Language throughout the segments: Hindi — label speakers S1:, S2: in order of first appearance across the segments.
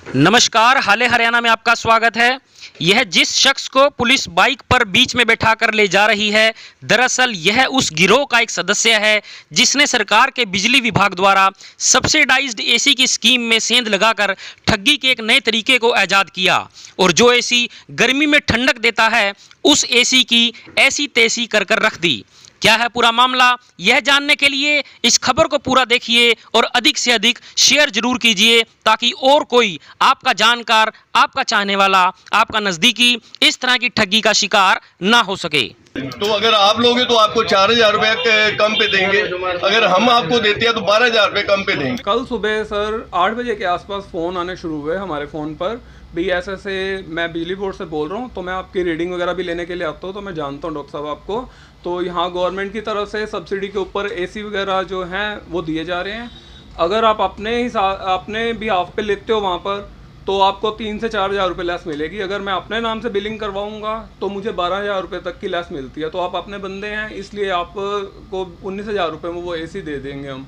S1: नमस्कार, हाले हरियाणा में आपका स्वागत है। यह जिस शख्स को पुलिस बाइक पर बीच में बैठाकर ले जा रही है, दरअसल यह उस गिरोह का एक सदस्य है जिसने सरकार के बिजली विभाग द्वारा सब्सिडाइज्ड एसी की स्कीम में सेंध लगाकर ठगी के एक नए तरीके को ईजाद किया और जो एसी गर्मी में ठंडक देता है, उस एसी की ऐसी तैसी कर कर रख दी। क्या है पूरा मामला, यह जानने के लिए इस खबर को पूरा देखिए और अधिक से अधिक शेयर जरूर कीजिए ताकि और कोई आपका जानकार, आपका चाहने वाला, आपका नज़दीकी इस तरह की ठगी का शिकार ना हो सके।
S2: तो अगर आप लोगे तो आपको 4,000 रुपये कम पे देंगे, अगर हम आपको देते हैं तो 12,000 रुपये कम पे देंगे।
S3: कल सुबह सर 8 बजे के आसपास फ़ोन आने शुरू हुए हमारे फ़ोन पर भी ऐसे मैं बिजली बोर्ड से बोल रहा हूँ, तो मैं आपकी रीडिंग वगैरह भी लेने के लिए आता हूँ, तो मैं जानता हूँ डॉक्टर साहब आपको। तो यहाँ गवर्नमेंट की तरफ से सब्सिडी के ऊपर एसी वगैरह जो हैं वो दिए जा रहे हैं। अगर आप अपने भी हाफ पे लेते हो वहाँ पर तो आपको 3 से 4,000 रुपये लेस मिलेगी। अगर मैं अपने नाम से बिलिंग करवाऊँगा तो मुझे 12,000 रुपये तक की लेस मिलती है। तो आप अपने बंदे हैं, इसलिए आपको 19,000 रुपये में वो एसी दे देंगे हम।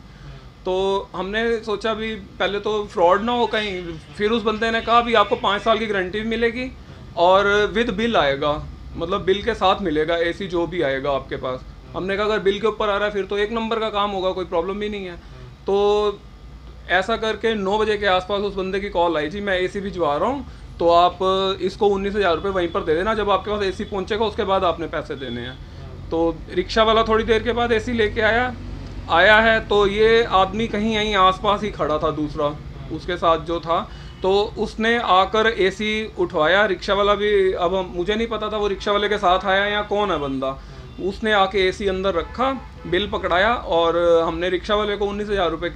S3: तो हमने सोचा भी पहले तो फ्रॉड ना हो कहीं, फिर उस बंदे ने कहा भी आपको 5 साल की गारंटी भी मिलेगी और विद बिल आएगा, मतलब बिल के साथ मिलेगा एसी जो भी आएगा आपके पास। हमने कहा अगर बिल के ऊपर आ रहा है फिर तो एक नंबर का काम होगा, कोई प्रॉब्लम भी नहीं है। तो ऐसा करके 9 बजे के आसपास उस बंदे की कॉल आई, जी मैं एसी भिजवा रहा हूँ, तो आप इसको 19,000 रुपये वहीं पर दे देना, जब आपके पास एसी पहुँचेगा उसके बाद आपने पैसे देने हैं। तो रिक्शा वाला थोड़ी देर के बाद एसी लेके आया है, तो ये आदमी कहीं यहीं आसपास ही खड़ा था, दूसरा उसके साथ जो था, तो उसने आकर एसी उठवाया। रिक्शा वाला भी, अब मुझे नहीं पता था वो रिक्शा वाले के साथ आया या कौन है बंदा, उसने आके एसी अंदर रखा, बिल पकड़ाया और हमने रिक्शा वाले को 19,000 रुपये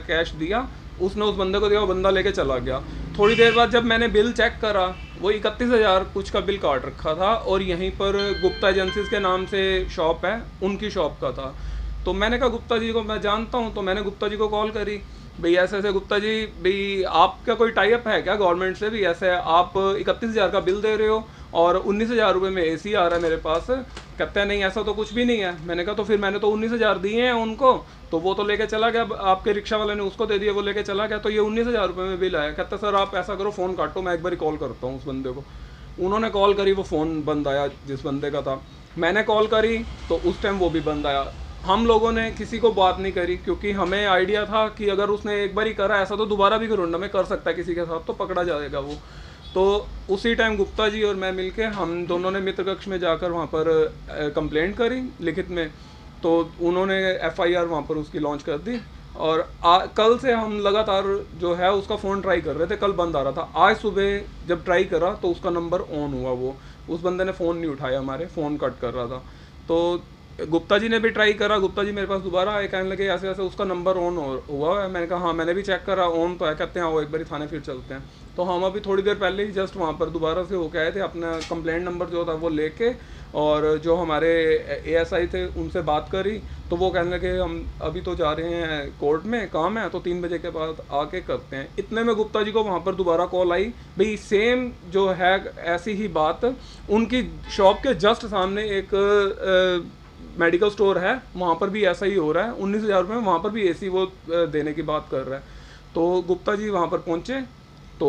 S3: कैश दिया, उसने उस बंदे को दिया, वो बंदा लेके चला गया। थोड़ी देर बाद जब मैंने बिल चेक करा, वो 31,000 कुछ का बिल काट रखा था और यहीं पर गुप्ता एजेंसीज के नाम से शॉप है, उनकी शॉप का था। तो मैंने कहा गुप्ता जी को मैं जानता हूँ, तो मैंने गुप्ता जी को कॉल करी, भाई ऐसे गुप्ता जी, भाई आपका कोई टाई अप है क्या गवर्नमेंट से, भी ऐसे आप 31,000 का बिल दे रहे हो और 19,000 रुपये में एसी आ रहा है मेरे पास। कहते हैं नहीं ऐसा तो कुछ भी नहीं है। मैंने कहा तो फिर मैंने तो 19,000 दिए हैं उनको, तो वो तो लेके चला गया, आपके रिक्शा वाले ने उसको दे दिया, वो लेके चला गया, तो ये 19,000 रुपये में बिल आया। कहता सर आप ऐसा करो फ़ोन काटो, मैं एक बार कॉल करता हूँ उस बंदे को। उन्होंने कॉल करी, वो फ़ोन बंद आया जिस बंदे का था। मैंने कॉल करी तो उस टाइम वो भी बंद आया। हम लोगों ने किसी को बात नहीं करी क्योंकि हमें आइडिया था कि अगर उसने एक बार ही करा ऐसा तो दोबारा भी करुंडा में कर सकता है किसी के साथ, तो पकड़ा जाएगा वो। तो उसी टाइम गुप्ता जी और मैं मिलके हम दोनों ने मित्र कक्ष में जाकर वहाँ पर कंप्लेंट करी लिखित में, तो उन्होंने FIR वहाँ पर उसकी लॉन्च कर दी। और कल से हम लगातार जो है उसका फ़ोन ट्राई कर रहे थे, कल बंद आ रहा था। आज सुबह जब ट्राई करा तो उसका नंबर ऑन हुआ, वो उस बंदे ने फ़ोन नहीं उठाया, हमारे फ़ोन कट कर रहा था। तो गुप्ता जी ने भी ट्राई करा, गुप्ता जी मेरे पास दोबारा आए, कहने लगे ऐसे ऐसे उसका नंबर ऑन हुआ है। मैंने कहा हाँ मैंने भी चेक करा, ऑन तो है। कहते हैं वो एक बार थाने फिर चलते हैं। तो हम अभी थोड़ी देर पहले ही जस्ट वहाँ पर दोबारा से होके आए थे, अपना कंप्लेंट नंबर जो था वो लेके, और जो हमारे ASI थे उनसे बात करी, तो वो कहने लगे हम अभी तो जा रहे हैं कोर्ट में, काम है, तो 3 बजे के बाद आके करते हैं। इतने में गुप्ता जी को वहाँ पर दोबारा कॉल आई, भाई सेम जो है ऐसी ही बात, उनकी शॉप के जस्ट सामने एक मेडिकल स्टोर है, वहाँ पर भी ऐसा ही हो रहा है। 19,000 रुपये में वहाँ पर भी एसी वो देने की बात कर रहा है। तो गुप्ता जी वहाँ पर पहुँचे तो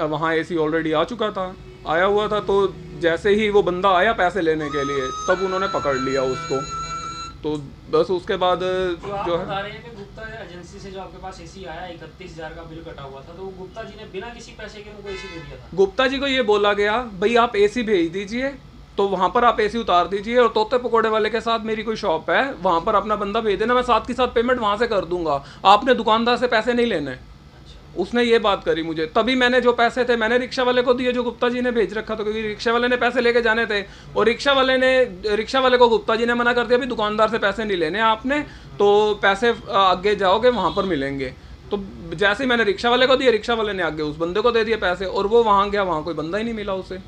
S3: वहाँ एसी ऑलरेडी आ चुका था, आया हुआ था। तो जैसे ही वो बंदा आया पैसे लेने के लिए, तब उन्होंने पकड़ लिया उसको। तो बस उसके बाद
S1: तो
S3: जो
S1: है बता रहे हैं कि गुप्ता एजेंसी से जो आपके पास एसी आया 31,000 का बिल कटा हुआ था, तो वो गुप्ता जी ने बिना किसी पैसे के उनको एसी दे दिया था।
S3: गुप्ता जी को ये बोला गया भाई आप एसी भेज दीजिए, तो वहाँ पर आप एसी उतार दीजिए, और तोते पकोड़े वाले के साथ मेरी कोई शॉप है, वहाँ पर अपना बंदा भेज देना, मैं साथ के साथ पेमेंट वहाँ से कर दूंगा, आपने दुकानदार से पैसे नहीं लेने। उसने ये बात करी मुझे, तभी मैंने जो पैसे थे मैंने रिक्शा वाले को दिए जो गुप्ता जी ने भेज रखा था, क्योंकि रिक्शा वाले ने पैसे लेके जाने थे, और रिक्शा वाले को गुप्ता जी ने मना कर दिया भी दुकानदार से पैसे नहीं लेने आपने, तो पैसे आगे जाओगे वहाँ पर मिलेंगे। तो जैसे ही मैंने रिक्शा वाले को दिए, रिक्शा वाले ने आगे उस बंदे को दे दिए पैसे, और वो वहाँ गया, वहाँ कोई बंदा ही नहीं मिला उसे।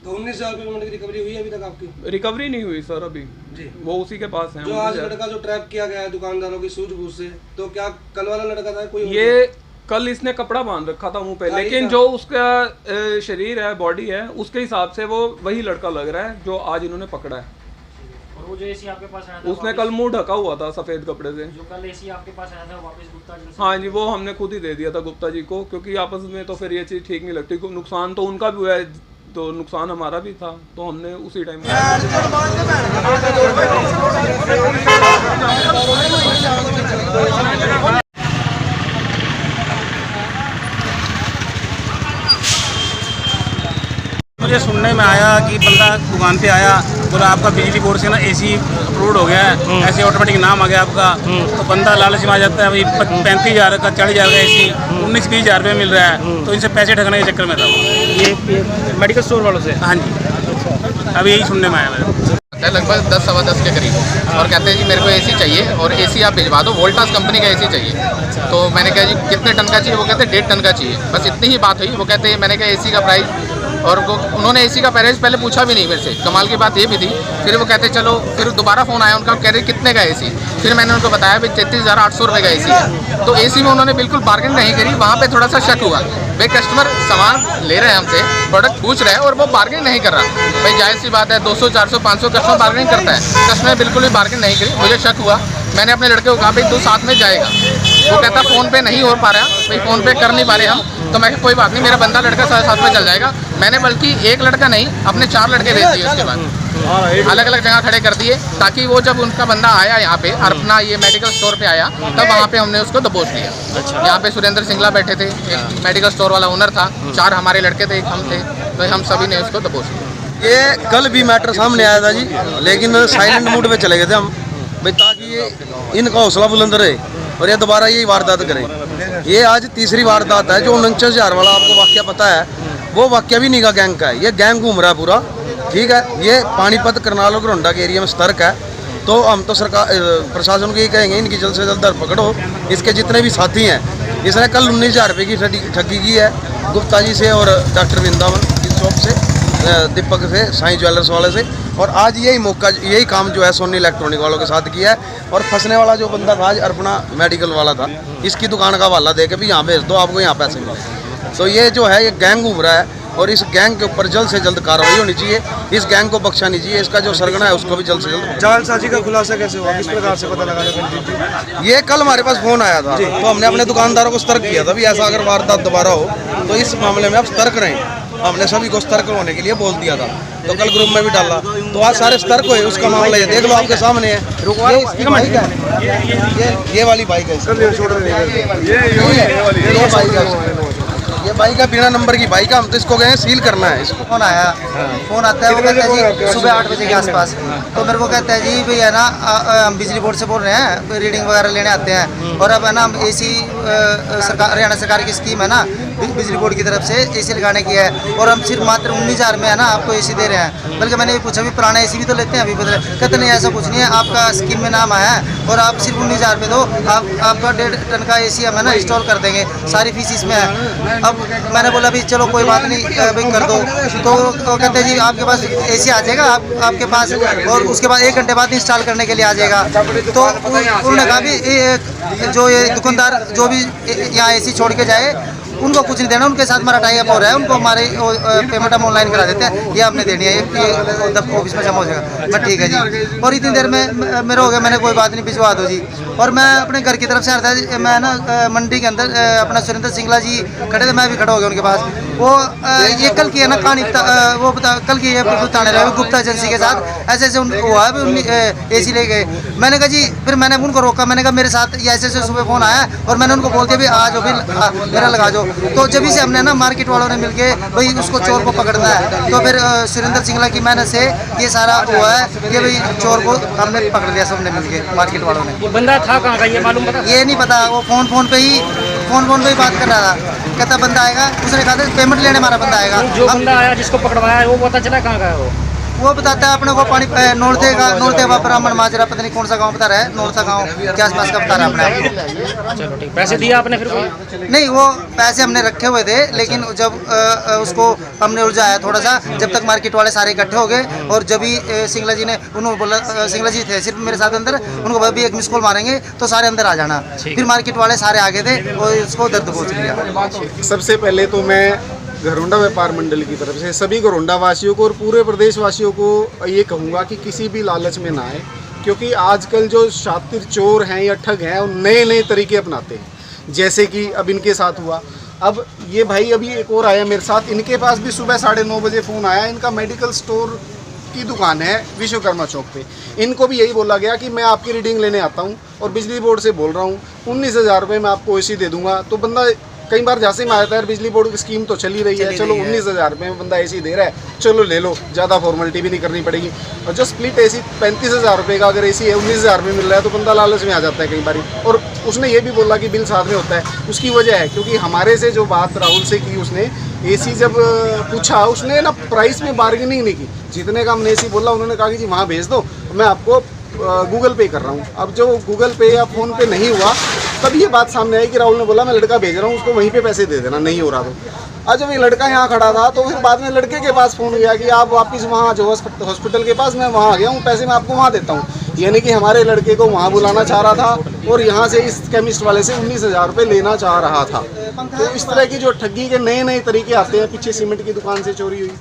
S4: तो 19,000 रुपये की रिकवरी हुई है अभी तक आपकी?
S3: रिकवरी नहीं हुई सर अभी जी, वो उसी के पास है।
S4: जो आज लड़का जो ट्रैप किया गया है दुकानदारों की सूझबूझ से, तो क्या कल वाला लड़का था कोई?
S3: ये कल इसने कपड़ा बांध रखा था मुंह पे, लेकिन जो उसका शरीर है, बॉडी है, उसके हिसाब से वो वही लड़का लग रहा है जो आज इन्होंने पकड़ा है।
S1: और वो जो एसी आपके पास आया था
S3: उसने कल मुंह ढका हुआ था सफ़ेद कपड़े से।
S1: जो कल एसी आपके पास आया था वापस गुप्ता जी से?
S3: हाँ जी, वो हमने खुद ही दे दिया था गुप्ता जी को, क्योंकि आपस में तो फिर ये चीज़ ठीक नहीं लगती। नुकसान तो उनका भी हुआ है, तो नुकसान हमारा भी था, तो हमने उसी टाइम
S5: मुझे सुनने में आया कि बंदा दुकान पे आया, बोला आपका बिजली बोर्ड से ना एसी अप्रूव्ड हो गया है, ऐसे ऑटोमेटिक नाम आ गया आपका। तो बंदा लालच में आ जाता है, भाई 35,000 का 40,000 का एसी 19-20,000 रुपये मिल रहा है, तो इनसे पैसे ठगने के चक्कर में था वो।
S1: ये मेडिकल स्टोर वालों से?
S5: हाँ जी, अभी यही सुनने में आया मेरे।
S6: लगभग 10 सवा 10 के करीब, और कहते हैं जी मेरे को एसी चाहिए और एसी आप भिजवा दो, वोल्टास कंपनी का एसी चाहिए। तो मैंने कहा जी कितने टन का चाहिए? वो कहते हैं 1.5 टन का चाहिए। बस इतनी ही बात हुई। वो कहते हैं, मैंने कहा एसी का प्राइस, और वो उन्होंने एसी का प्राइस पहले पूछा भी नहीं मेरे से। कमाल की बात ये भी थी। फिर वो कहते चलो, फिर दोबारा फ़ोन आया उनका, कह रहे कितने का एसी? फिर मैंने उनको बताया भाई 33,800 रुपये का एसी है। तो एसी में उन्होंने बिल्कुल बार्गेन नहीं करी। वहाँ पे थोड़ा सा शक हुआ, भाई कस्टमर सामान ले रहे हैं हमसे, प्रोडक्ट पूछ रहे हैं और वो बार्गेन नहीं कर रहा। भाई जाहिर सी बात है, 200, 400, 500 कस्टमर बार्गेनिंग करता है, कस्टमर बिल्कुल भी बार्गेन नहीं करी। मुझे शक हुआ, मैंने अपने लड़के को कहा भाई तू साथ में जाएगा। वो कहता फ़ोन पे नहीं हो पा रहा, भाई फ़ोन पे कर नहीं पा रहे हम। तो मैं कोई बात नहीं, मेरा बंदा लड़का साथ में चल जाएगा। मैंने बल्कि एक लड़का नहीं, अपने 4 लड़के भेज दिए। उसके बाद अलग अलग जगह खड़े कर दिए, ताकि वो जब उनका बंदा आया यहाँ पे, अपना ये मेडिकल स्टोर पे आया, तब वहाँ पे हमने उसको दबोच लिया। यहाँ पे सुरेंद्र सिंगला बैठे थे, एक मेडिकल स्टोर वाला ओनर था, 4 हमारे लड़के थे, एक हम थे, तो हम सभी ने उसको दबोच लिया।
S7: ये कल भी मैटर सामने आया था जी, लेकिन साइलेंट मूड में चले गए थे हम, भाई ताकि ये इनका हौसला बुलंद रहे और ये दोबारा यही वारदात करें। ये आज तीसरी वारदात है। जो 49,000 वाला आपको वाक्य पता है, वो वाक्य भी निगा गैंग का है। ये गैंग घूम रहा है पूरा, ठीक है। ये पानीपत, करनाल और घरोंडा के एरिया में सतर्क है। तो हम तो सरकार प्रशासन को यही कहेंगे, इनकी जल्द से जल्द धरपकड़ हो। इसके जितने भी साथी हैं, इसने कल 19,000 रुपये की ठगी की है गुप्ता जी से और डॉक्टर वृंदावन की शॉप से, दीपक से, साईं ज्वेलर्स वाले से। और आज यही काम जो है सोनी इलेक्ट्रॉनिक वालों के साथ किया है। और फंसने वाला जो बंदा था आज अर्पणा मेडिकल वाला था, इसकी दुकान का हवाला दे के भी यहाँ भेज दो, आपको यहाँ पैसे मिले। तो ये जो है, ये गैंग घूम रहा है और इस गैंग के ऊपर जल्द से जल्द कार्रवाई होनी चाहिए। इस गैंग को बख्शा नहीं चाहिए। इसका जो सरगना है उसको भी जल्द से जल्द।
S4: जालसाजी का खुलासा कैसे हुआ, किस प्रकार से पता लगा?
S7: ये कल हमारे पास फोन आया था, तो हमने अपने दुकानदारों को सतर्क किया था भी ऐसा अगर वारदात दोबारा हो तो इस मामले में आप सतर्क रहें। हमने सभी को सतर्क होने के लिए बोल दिया था, तो कल ग्रुप में भी डाला, तो आज सारे सतर्क हुए। उसका मामला ये देख लो, आपके सामने है। ये इसकी बाइक है, ये वाली बाइक है, ये बाइक है, बिना नंबर की बाइक है। हम तो इसको गए सील करना है। इसको
S8: फोन आया, फोन आता है, वो कहता है जी सुबह 8 बजे के आसपास। तो मेरे को कहता है जी भाई है ना, हम बिजली बोर्ड से बोल रहे हैं, रीडिंग वगैरह लेने आते हैं, और अब है ना हम एसी सरकार, हरियाणा सरकार की स्कीम है ना, बिजली बोर्ड की तरफ से एसी लगाने की है, और हम सिर्फ मात्र 19,000 में है ना आपको एसी दे रहे हैं। बल्कि मैंने भी पूछा भी पुराना एसी भी तो लेते हैं अभी बदले, कहते नहीं ऐसा कुछ नहीं है, आपका स्कीम में नाम आया है और आप सिर्फ 19,000 में दो, आपका 1.5 टन का एसी हम है ना इंस्टॉल कर देंगे, सारी फीस इसमें है। अब मैंने बोला भी चलो कोई बात नहीं भाई कर दो। तो वो कहते हैं जी आपके पास एसी आ जाएगा, आपके पास, और उसके बाद 1 घंटे बाद इंस्टॉल करने के लिए आ जाएगा। तो उन्होंने कहा भी जो ये दुकानदार जो भी यहाँ एसी छोड़ के जाए उनको कुछ नहीं देना, उनके साथ हमारा टाई अप हो रहा है, उनको हमारे पेमेंट हम ऑनलाइन करा देते हैं, ये आपने देनी है, ये ऑफिस में जमा हो जाएगा। मैं ठीक है जी, और इतनी देर में मेरा हो गया, मैंने कोई बात नहीं भिजवा दो जी। और मैं अपने घर की तरफ से आ रहा था, मैं ना मंडी के अंदर अपना सुरेंद्र सिंगला जी खड़े थे, मैं भी खड़ा हो गया उनके पास। वो ये कल की है ना कहानी, वो कल की है बिल्कुल थाने रहे गुप्ता एजेंसी के साथ ऐसे ऐसे हुआ है, एसी ले गए। मैंने कहा जी, फिर मैंने उनको रोका, मैंने कहा मेरे साथ ये ऐसे ऐसे सुबह फ़ोन आया, और मैंने उनको बोल दिया भी आ जाओ, फिर मेरा लगा जाओ। तो जब से हमने ना मार्केट वालों ने मिलके भाई उसको चोर को पकड़ना है, तो फिर सुरेंद्र सिंगला की मेहनत से ये सारा हुआ है कि भाई चोर को हमने पकड़ लिया, सबने मिलके मार्केट वालों ने।
S1: ये बंदा था कहाँ का ये मालूम पता?
S8: ये नहीं पता, वो फोन पे ही बात कर रहा था, कहता बंदा आएगा, उसने कहा था पेमेंट लेने हमारा बंदा आएगा।
S1: जो बंदा आया जिसको पकड़वाया है वो पता चला कहाँ का है?
S8: वो बताता है अपने को पानी नोरते ब्राह्मण माजरा, पता नहीं कौन सा गांव बता रहा है, नोरता गांव के आसपास का बता रहा है अपने आप।
S1: चलो ठीक, पैसे दिया आपने फिर कोई?
S8: नहीं, वो पैसे हमने रखे हुए थे, लेकिन जब उसको हमने उलझाया थोड़ा सा, जब तक मार्केट वाले सारे इकट्ठे हो गए, और जब भी सिंगला जी ने उन्होंने बोला, सिंगला जी थे सिर्फ मेरे साथ अंदर, उनको बोला भी 1 मिस कॉल मारेंगे तो सारे अंदर आ जाना। फिर मार्केट वाले सारे आ गए थे और उसको दर्द पहुँच लिया।
S9: सबसे पहले तो मैं घरोंडा व्यापार मंडल की तरफ से सभी घरोंडा वासियों को और पूरे प्रदेश वासियों को ये कहूँगा कि किसी भी लालच में ना आए, क्योंकि आजकल जो शातिर चोर हैं या ठग हैं वो नए नए तरीके अपनाते हैं, जैसे कि अब इनके साथ हुआ। अब ये भाई अभी एक और आया मेरे साथ, इनके पास भी सुबह 9:30 बजे फ़ोन आया। इनका मेडिकल स्टोर की दुकान है विश्वकर्मा चौक पे। इनको भी यही बोला गया कि मैं आपकी रीडिंग लेने आता हूँ और बिजली बोर्ड से बोल रहा हूँ 19,000 रुपये मैं आपको एसी दे दूंगा। तो बंदा कई बार जैसे में आता है, बिजली बोर्ड की स्कीम तो चली रही है, चलो 19,000 रुपये में बंदा एसी दे रहा है, चलो ले लो, ज़्यादा फॉर्मेलिटी भी नहीं करनी पड़ेगी। और जो स्प्लिट एसी 35,000 रुपये का अगर एसी है 19,000 में मिल रहा है तो बंदा लालच में आ जाता है कई बार। और उसने ये भी बोला कि बिल साथ में होता है। उसकी वजह है क्योंकि हमारे से जो बात राहुल से की उसने, एसी जब पूछा उसने ना प्राइस में बार्गेनिंग नहीं की। जितने का हमने एसी बोला उन्होंने कहा कि जी वहाँ भेज दो, मैं आपको गूगल पे कर रहा हूँ। अब जो गूगल पे या फ़ोन पे नहीं हुआ तब ये बात सामने आई कि राहुल ने बोला मैं लड़का भेज रहा हूँ, उसको वहीं पे पैसे दे देना, नहीं हो रहा तो। आज जब ये लड़का यहाँ खड़ा था तो फिर बाद में लड़के के पास फ़ोन गया कि आप वापस वहाँ जो हॉस्पिटल के पास, मैं वहाँ आ गया हूँ, पैसे मैं आपको वहाँ देता हूँ। यानी कि हमारे लड़के को वहाँ बुलाना चाह रहा था और यहाँ से इस केमिस्ट वाले से 19,000 रुपये लेना चाह रहा था। तो इस तरह की जो ठगी के नए नए तरीके आते हैं, पीछे सीमेंट की दुकान से चोरी हुई,